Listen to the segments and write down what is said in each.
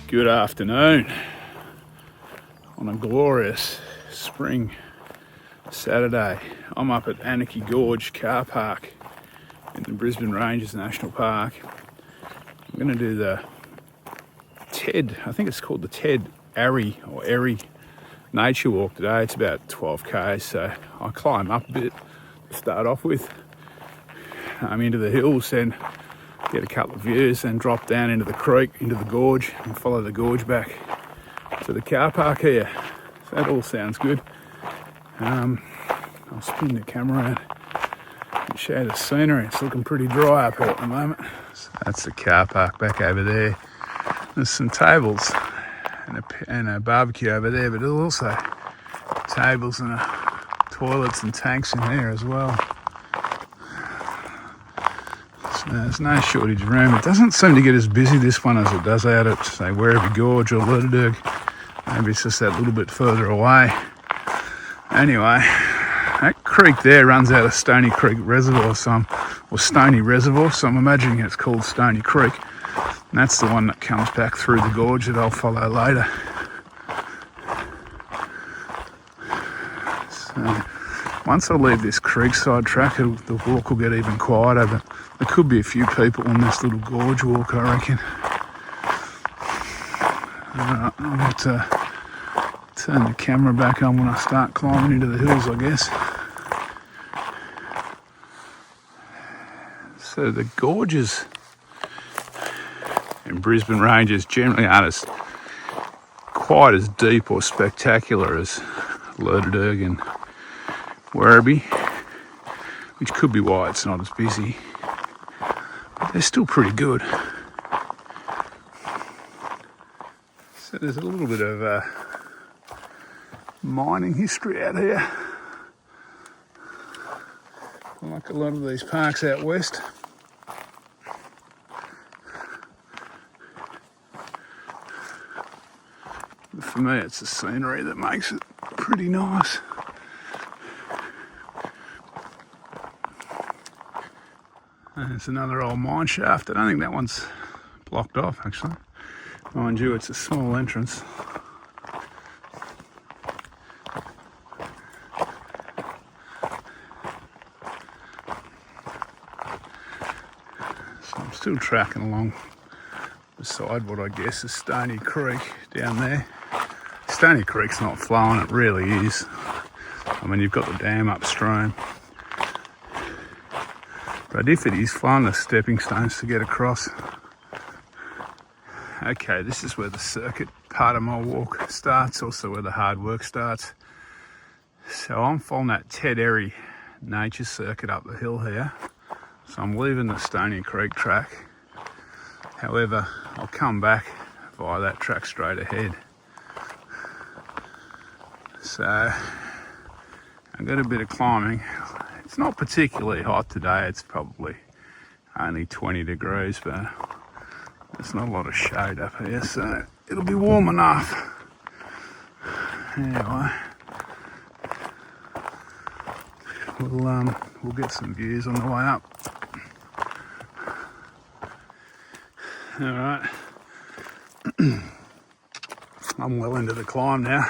Good afternoon on a glorious spring Saturday. I'm up at Anakie Gorge car park in the Brisbane Ranges National Park. I'm going to do the TED, I think it's called the TED Errey nature walk today. It's about 12k, so I'll climb up a bit to start off with. I'm into the hills and get a couple of views, then drop down into the creek, into the gorge, and follow the gorge back to the car park here. So that all sounds good. I'll spin the camera around and show the scenery. It's looking pretty dry up here at the moment. So that's the car park back over there. There's some tables and a barbecue over there, but there's also tables and toilets and tanks in there as well. There's no shortage of room. It doesn't seem to get as busy this one as it does out at, say, Errey Gorge or Lerderderg. Maybe it's just that little bit further away. Anyway, that creek there runs out of Stony Creek Reservoir, or Stony Reservoir, so I'm imagining it's called Stony Creek. And that's the one that comes back through the gorge that I'll follow later. So once I leave this creekside track, the walk will get even quieter, but there could be a few people on this little gorge walk, I reckon. Alright, I'll have to turn the camera back on when I start climbing into the hills, I guess. So the gorges in Brisbane Ranges generally aren't quite as deep or spectacular as Lerderderg and Werribee, which could be why it's not as busy. But they're still pretty good. So there's a little bit of mining history out here. Like a lot of these parks out west. But for me, it's the scenery that makes it pretty nice. And there's another old mine shaft. I don't think that one's blocked off, actually. Mind you, it's a small entrance. So I'm still tracking along beside what I guess is Stony Creek down there. Stony Creek's not flowing, it really is. I mean, you've got the dam upstream. But if it is flowing, there's stepping stones to get across. Okay, this is where the circuit part of my walk starts, also where the hard work starts. So I'm following that Ted Errey nature circuit up the hill here. So I'm leaving the Stony Creek track. However, I'll come back via that track straight ahead. So I've got a bit of climbing. It's not particularly hot today. It's probably only 20 degrees, but there's not a lot of shade up here, so it'll be warm enough. Anyway, we'll get some views on the way up. All right, I'm well into the climb now.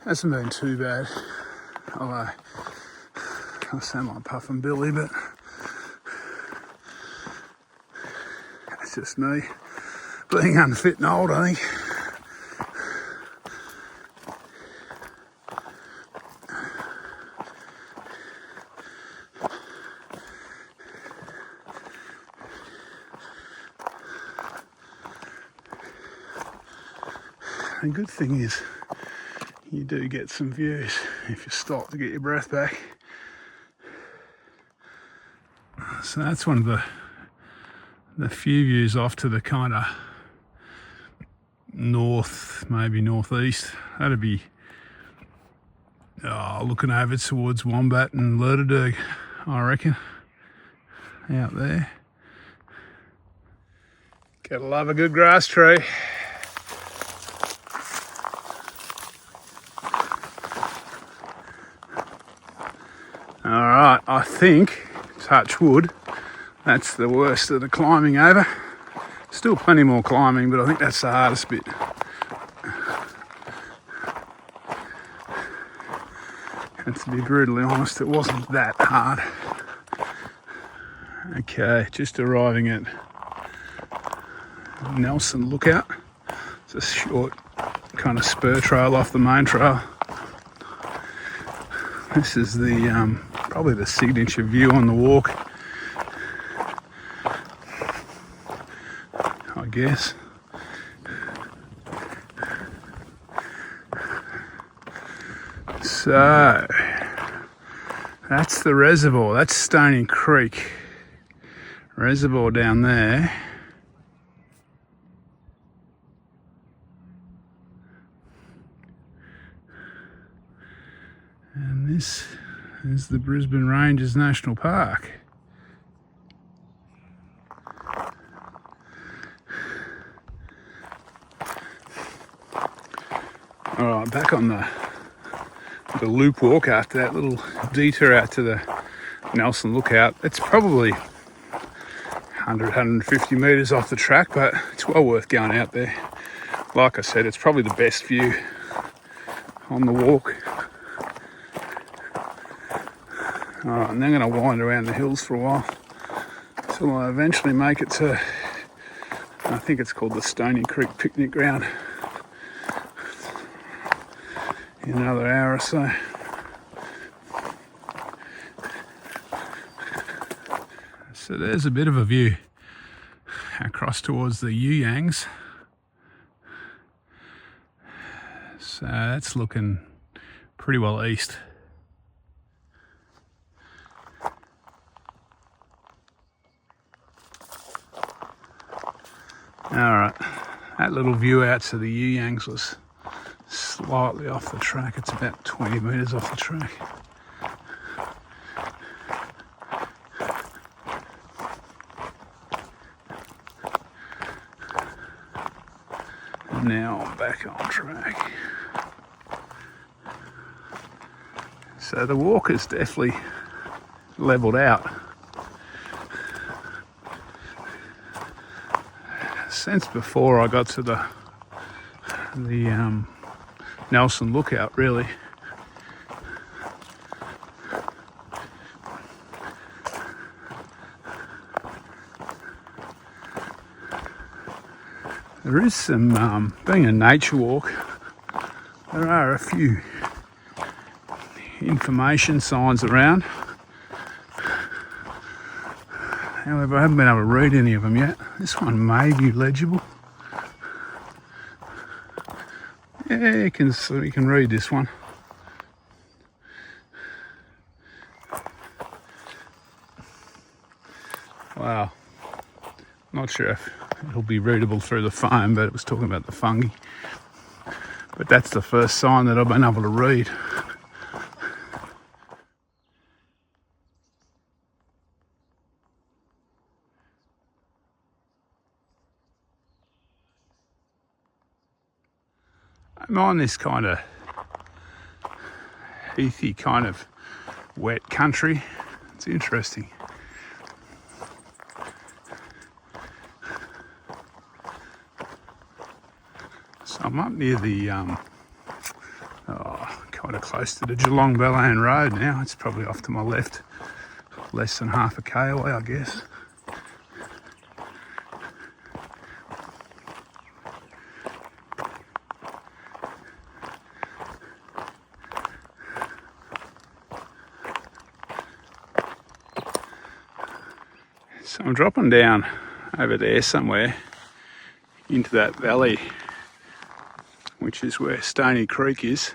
Hasn't been too bad, although I sound like Puffin Billy, but it's just me being unfit and old, I think. The good thing is you do get some views if you stop to get your breath back. So that's one of the few views off to the kind of north, maybe northeast. That'd be looking over towards Wombat and Lerderderg, I reckon, out there. Gotta love a good grass tree. Alright, I think, touch wood, that's the worst of the climbing over. Still plenty more climbing, but I think that's the hardest bit. And to be brutally honest, it wasn't that hard. Okay, just arriving at Nelson Lookout. It's a short kind of spur trail off the main trail. This is the probably the signature view on the walk, I guess. So that's the reservoir. That's Stony Creek reservoir down there. And this is the Brisbane Ranges National Park. All right, back on the loop walk after that little detour out to the Nelson Lookout. It's probably 100, 150 metres off the track, but it's well worth going out there. Like I said, it's probably the best view on the walk. Alright, and then I'm going to wind around the hills for a while until I eventually make it to, I think it's called the Stony Creek Picnic Ground, in another hour or so. So there's a bit of a view across towards the Yuyangs. So that's looking pretty well east. Alright, that little view out to the Yuyangs was slightly off the track. It's about 20 metres off the track. And now I'm back on track. So the walk is definitely levelled out. Since before I got to the Nelson Lookout, really. There is some, being a nature walk, there are a few information signs around. However, I haven't been able to read any of them yet. This one may be legible. Yeah, you can read this one. Wow. Not sure if it'll be readable through the phone, but it was talking about the fungi. But that's the first sign that I've been able to read. I'm on this kind of heathy, kind of wet country. It's interesting. So I'm up near the, kind of close to the Geelong-Ballan Road now. It's probably off to my left, less than half a K away, I guess. So I'm dropping down over there somewhere into that valley, which is where Stony Creek is.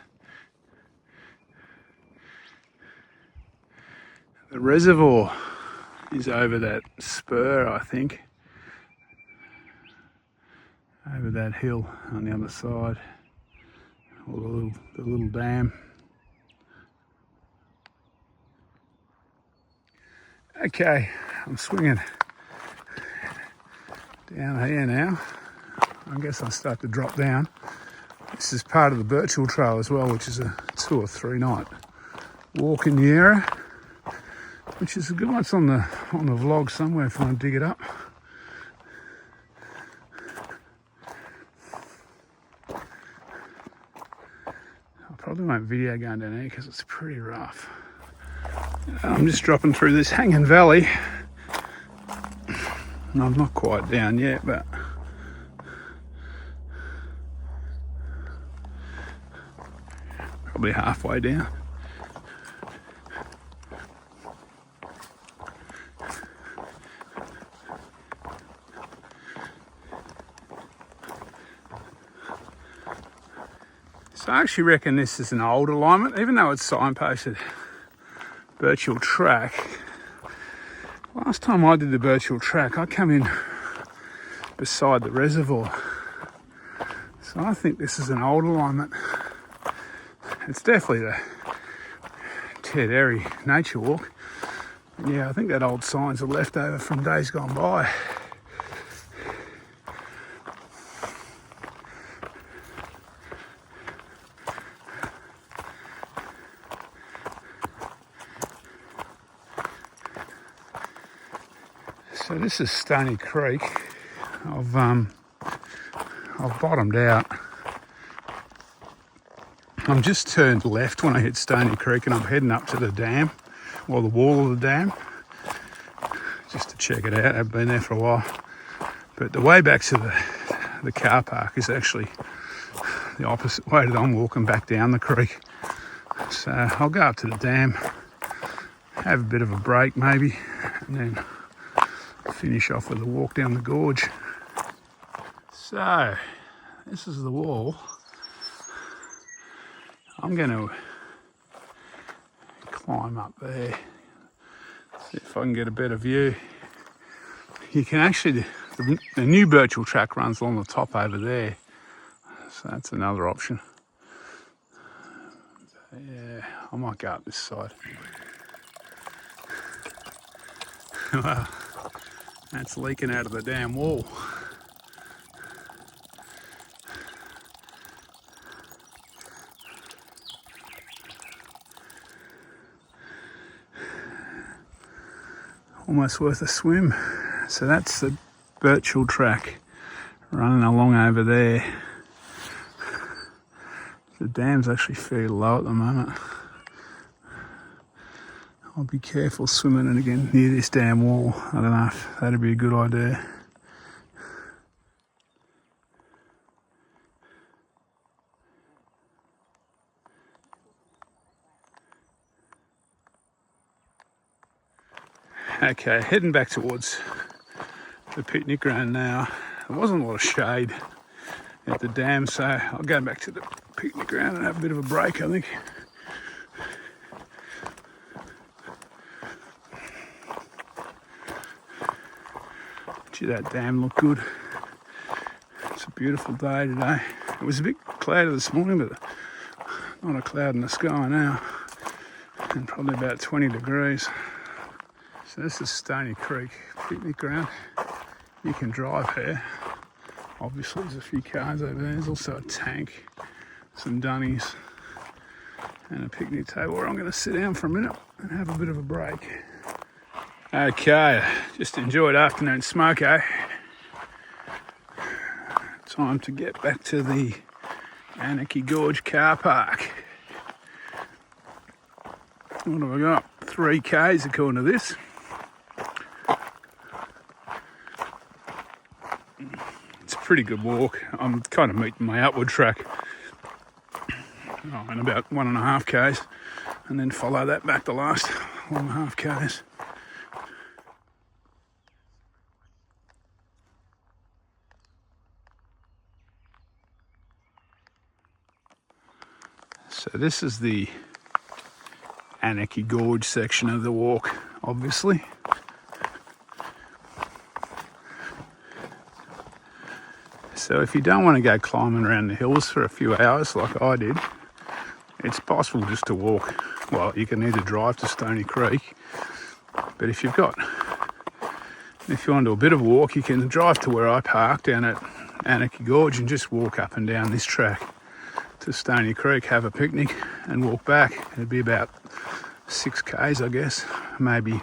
The reservoir is over that spur, I think, over that hill on the other side, or the little dam. Okay, I'm swinging down here now. I guess I'll start to drop down. This is part of the Birchall Trail as well, which is a 2 or 3 night walk in the area. which is a good one. It's on the vlog somewhere if you want to dig it up. I probably won't video going down here because it's pretty rough. I'm just dropping through this hanging valley. And I'm not quite down yet, but probably halfway down. So I actually reckon this is an old alignment, even though it's signposted Birchhill Track. Last time I did the Birchhill Track, I come in beside the reservoir. So I think this is an old alignment. It's definitely the Ted Errey nature walk. Yeah, I think that old sign's a leftover from days gone by. So this is Stony Creek. I've bottomed out. I'm just turned left when I hit Stony Creek and I'm heading up to the dam, or the wall of the dam, just to check it out. I've been there for a while. But the way back to the car park is actually the opposite way that I'm walking back down the creek. So I'll go up to the dam, have a bit of a break maybe, and then finish off with a walk down the gorge. So this is the wall. I'm going to climb up there, see if I can get a better view. You can actually, the new Birchhill Track runs along the top over there, so that's another option. Yeah, I might go up this side. Well, that's leaking out of the damn wall. Almost worth a swim. So that's the Birchhill Track running along over there. The dam's actually fairly low at the moment. I'll be careful swimming it again near this damn wall. I don't know if that'd be a good idea. Okay, heading back towards the picnic ground now. There wasn't a lot of shade at the dam, so I'll go back to the picnic ground and have a bit of a break, I think. Gee, that dam looked good. It's a beautiful day today. It was a bit cloudy this morning, but not a cloud in the sky now. And probably about 20 degrees. So this is Stony Creek picnic ground. You can drive here. Obviously there's a few cars over there. There's also a tank, some dunnies, and a picnic table where I'm going to sit down for a minute and have a bit of a break. Okay, just enjoyed afternoon smoke, eh? Time to get back to the Anakie Gorge car park. What have I got? 3 Ks according to this. It's a pretty good walk. I'm kind of meeting my outward track. In about 1.5 Ks, and then follow that back the last 1.5 Ks. So this is the Anakie Gorge section of the walk, obviously. So if you don't want to go climbing around the hills for a few hours like I did, it's possible just to walk. Well, you can either drive to Stony Creek, but if you want to do a bit of a walk, you can drive to where I park down at Anakie Gorge and just walk up and down this track to Stony Creek, have a picnic and walk back. It'd be about 6 k's, I guess, maybe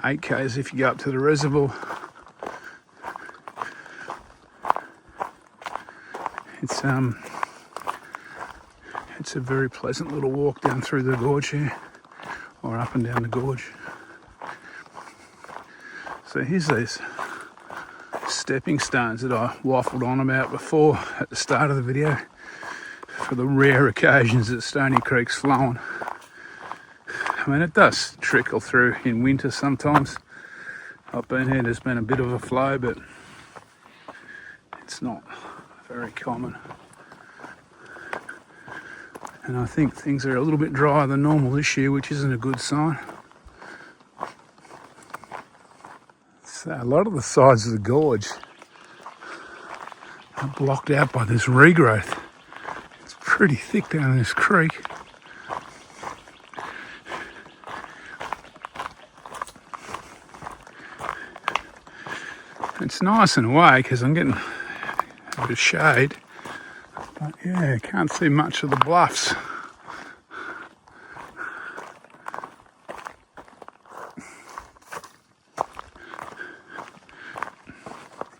8 k's if you go up to the reservoir. It's a very pleasant little walk down through the gorge here, or up and down the gorge. So here's these stepping stones that I waffled on about before at the start of the video, for the rare occasions that Stony Creek's flowing. I mean, it does trickle through in winter sometimes. I've been here, there's been a bit of a flow, but it's not very common. And I think things are a little bit drier than normal this year, which isn't a good sign. So a lot of the sides of the gorge are blocked out by this regrowth. It's pretty thick down this creek. It's nice in a way because I'm getting a bit of shade. But yeah, can't see much of the bluffs.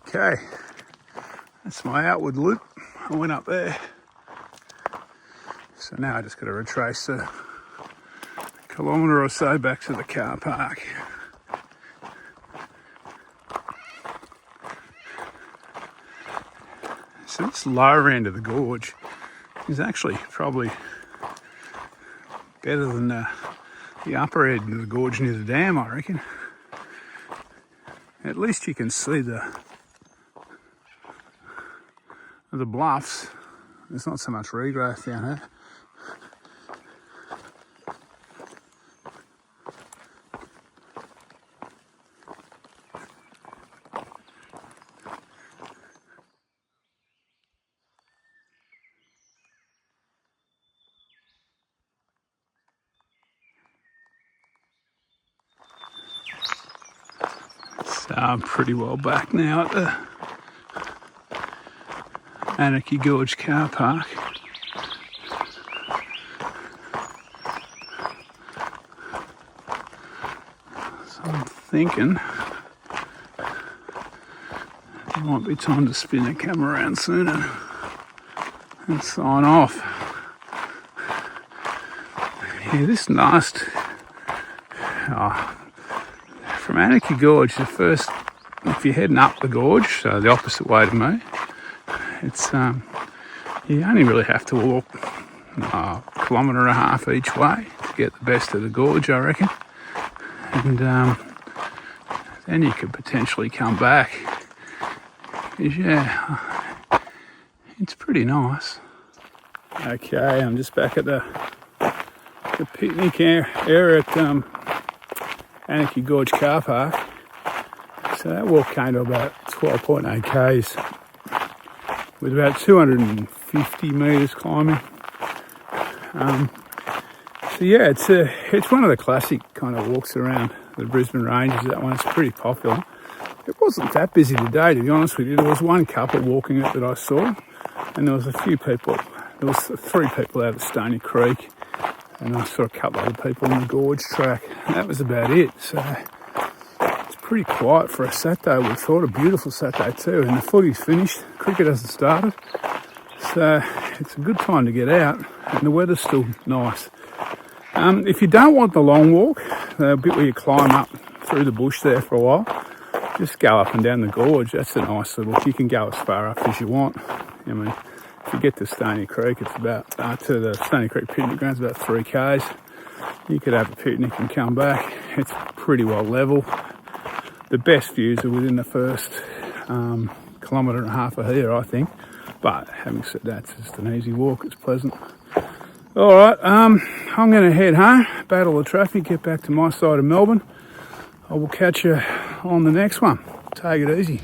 Okay, that's my outward loop. I went up there. So now I just got to retrace a kilometre or so back to the car park. So this lower end of the gorge is actually probably better than the upper end of the gorge near the dam, I reckon. At least you can see the bluffs. There's not so much regrowth down here. So I'm pretty well back now at the Anakie Gorge car park. So I'm thinking it might be time to spin the camera around soon and sign off. Yeah, this last from Anakie Gorge, the first, if you're heading up the gorge, so the opposite way to me, it's you only really have to walk a kilometre and a half each way to get the best of the gorge, I reckon. And then you could potentially come back. Yeah, it's pretty nice. Okay, I'm just back at the picnic area at Anakie Gorge car park. So that walk came to about 12.8 k's with about 250 metres climbing. So yeah, it's one of the classic kind of walks around the Brisbane Ranges. That one's pretty popular. It wasn't that busy today, to be honest with you. There was one couple walking it that I saw, and there was a few people. There was 3 people out at Stony Creek, and I saw a couple of other people on the gorge track. And that was about it. So it's pretty quiet for a Saturday. We thought a beautiful Saturday too, and the footy's finished. Cricket hasn't started, so it's a good time to get out, and the weather's still nice. If you don't want the long walk, the bit where you climb up through the bush there for a while, just go up and down the gorge. That's a nice little, you can go as far up as you want. I mean, if you get to Stony Creek, it's about, to the Stony Creek picnic grounds, about 3 k's. You could have a picnic and come back. It's pretty well level. The best views are within the first kilometre and a half of here, I think. But having said that, it's just an easy walk. It's pleasant. All right, I'm going to head home, battle the traffic, get back to my side of Melbourne. I will catch you on the next one. Take it easy.